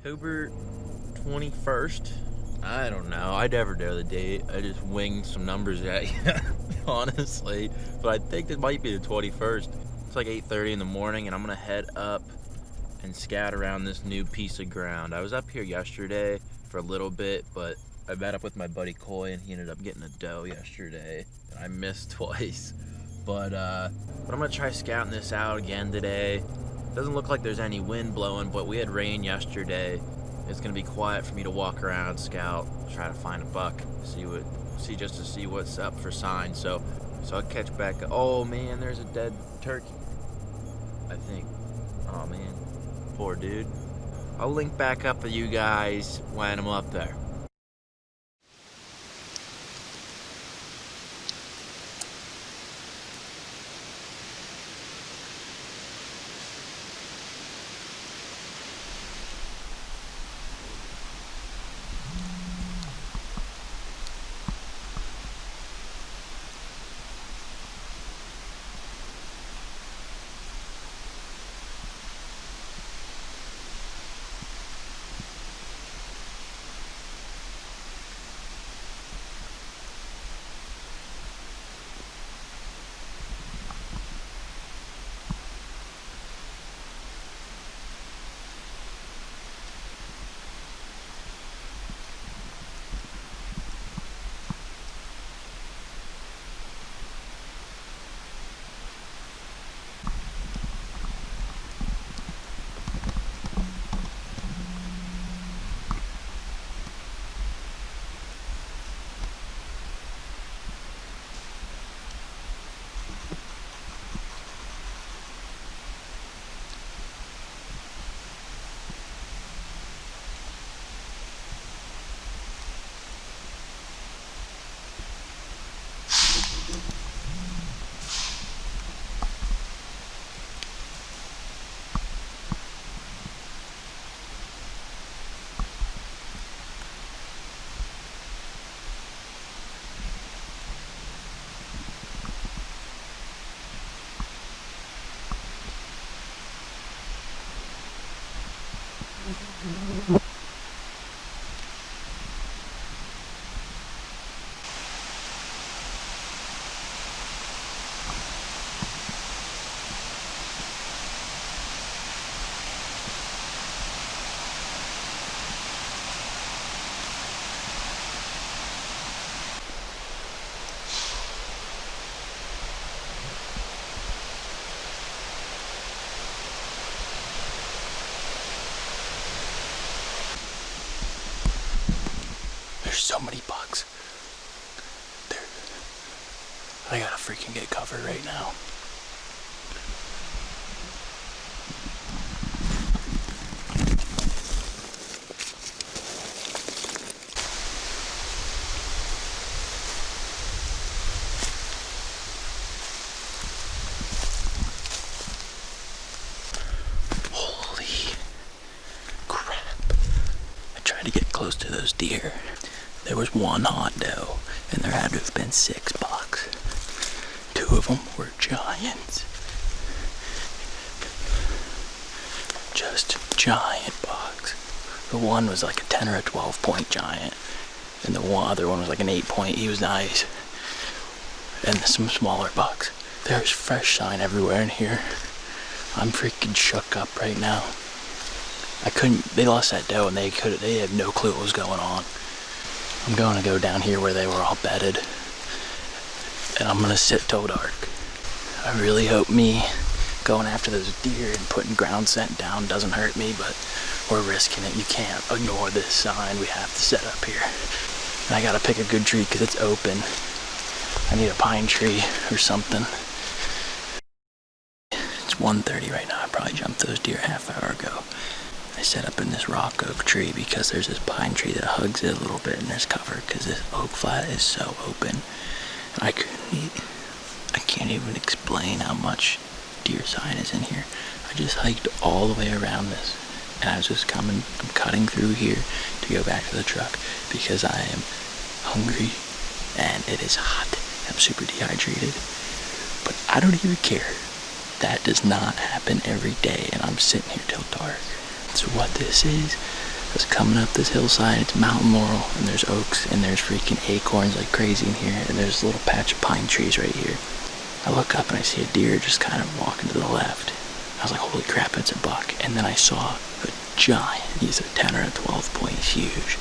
October 21st. I don't know. I never know the date. I just wing some numbers at you, honestly. But I think it might be the 21st. It's like 8:30 in the morning, and I'm gonna head up and scout around this new piece of ground. I was up here yesterday for a little bit, but I met up with my buddy Coy, and he ended up getting a doe yesterday, and I missed twice. But I'm gonna try scouting this out again today. Doesn't look like there's any wind blowing, but we had rain yesterday. It's gonna be quiet for me to walk around, scout, try to find a buck, see what's up for signs. So I'll catch back. Oh man, there's a dead turkey, I think. Oh man, poor dude. I'll link back up with you guys when I'm up there. There's so many bugs. I gotta freaking get cover right now. Holy crap. I tried to get close to those deer. There was one hot doe, and there had to have been 6 bucks. 2 of them were giants. Just giant bucks. The one was like a 10 or a 12 point giant, and the other one was like an 8 point. He was nice. And some smaller bucks. There's fresh sign everywhere in here. I'm freaking shook up right now. They lost that doe, and they had no clue what was going on. I'm going to go down here where they were all bedded, and I'm going to sit till dark. I really hope me going after those deer and putting ground scent down doesn't hurt me, but we're risking it. You can't ignore this sign. We have to set up here. And I got to pick a good tree because it's open. I need a pine tree or something. It's 1:30 right now. I probably jumped those deer a half hour ago. I set up in this rock oak tree because there's this pine tree that hugs it a little bit, and there's cover because this oak flat is so open. And I can't even explain how much deer sign is in here. I just hiked all the way around this, and I'm cutting through here to go back to the truck because I am hungry and it is hot. I'm super dehydrated, but I don't even care. That does not happen every day, and I'm sitting here till dark. So what this is, was coming up this hillside. It's mountain laurel, and there's oaks, and there's freaking acorns like crazy in here, and there's a little patch of pine trees right here. I look up and I see a deer just kind of walking to the left. I was like, holy crap, it's a buck. And then I saw a giant. He's a 10 or a 12 point, he's huge.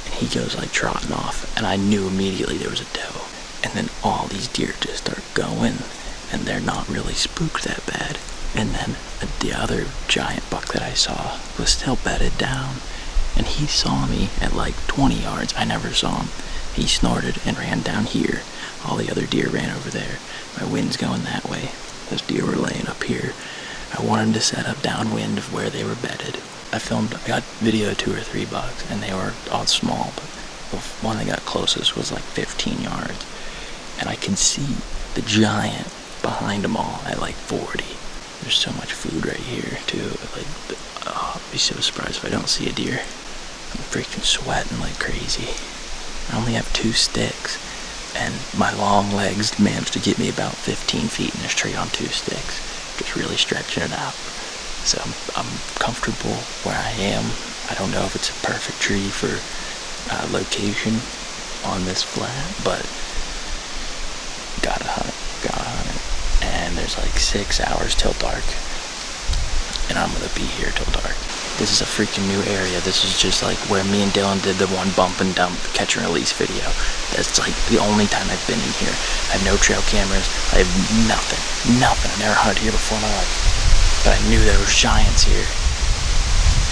And he goes like trotting off, and I knew immediately there was a doe. And then all these deer just start going, and they're not really spooked that bad. And then the other giant buck that I saw was still bedded down, and he saw me at like 20 yards. I never saw him. He snorted and ran down here. All the other deer ran over there. My wind's going that way. Those deer were laying up here. I wanted to set up downwind of where they were bedded. I got video of 2 or 3 bucks, and they were all small, but the one that got closest was like 15 yards. And I can see the giant behind them all at like 40. There's so much food right here too. Like, I'd be so surprised if I don't see a deer. I'm freaking sweating like crazy. I only have 2 sticks, and my long legs managed to get me about 15 feet in this tree on 2 sticks, just really stretching it out. So I'm comfortable where I am. I don't know if it's a perfect tree for location on this flat, but gotta hunt it. And there's like 6 hours till dark, and I'm gonna be here till dark. This is a freaking new area. This is just like where me and Dylan did the one bump and dump catch and release video. That's like the only time I've been in here. I have no trail cameras. I have nothing. I never hunted here before in my life, but I knew there were giants here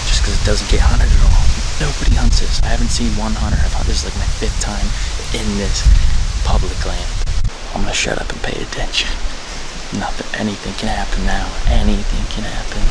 just because it doesn't get hunted at all. Nobody hunts this. I haven't seen one hunter. This is like my 5th time in this public land. I'm gonna shut up and pay attention. Nothing, anything can happen now. Anything can happen.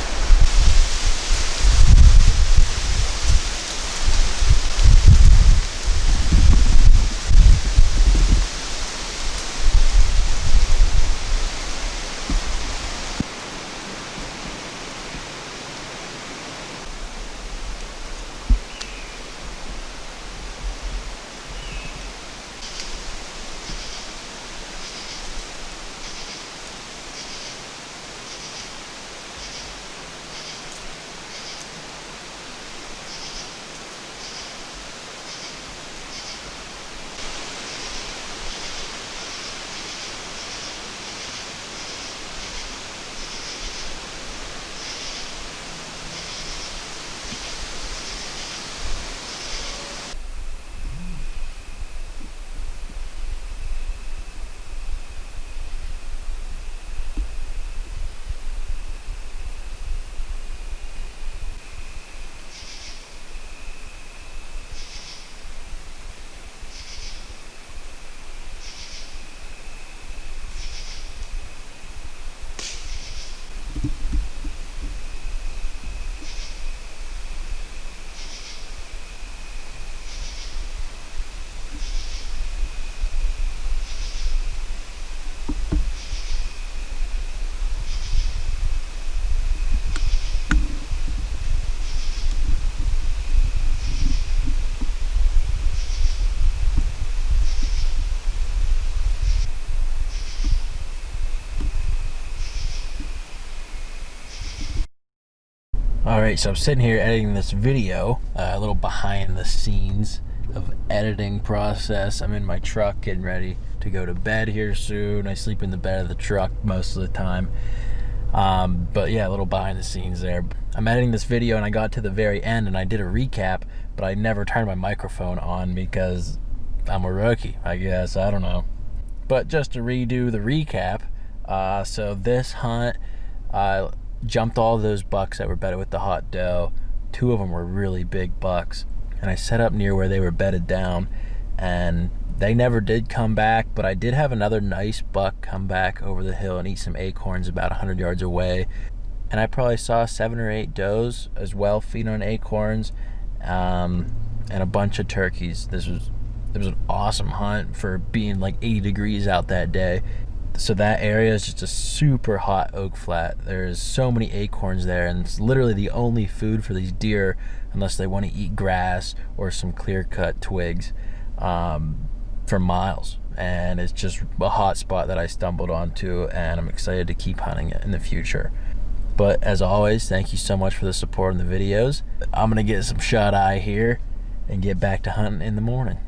Alright, so I'm sitting here editing this video, a little behind the scenes of editing process. I'm in my truck getting ready to go to bed here soon. I sleep in the bed of the truck most of the time. But yeah, a little behind the scenes there. I'm editing this video and I got to the very end and I did a recap, but I never turned my microphone on because I'm a rookie, I guess. I don't know. But just to redo the recap, so this hunt, jumped all those bucks that were bedded with the hot doe. 2 of them were really big bucks, and I set up near where they were bedded down, and they never did come back, but I did have another nice buck come back over the hill and eat some acorns about 100 yards away. And I probably saw 7 or 8 does as well feeding on acorns, and a bunch of turkeys. It was an awesome hunt for being like 80 degrees out that day. So that area is just a super hot oak flat. There's so many acorns there, and it's literally the only food for these deer unless they want to eat grass or some clear-cut twigs for miles. And it's just a hot spot that I stumbled onto, and I'm excited to keep hunting it in the future. But as always, thank you so much for the support in the videos. I'm gonna get some shut eye here and get back to hunting in the morning.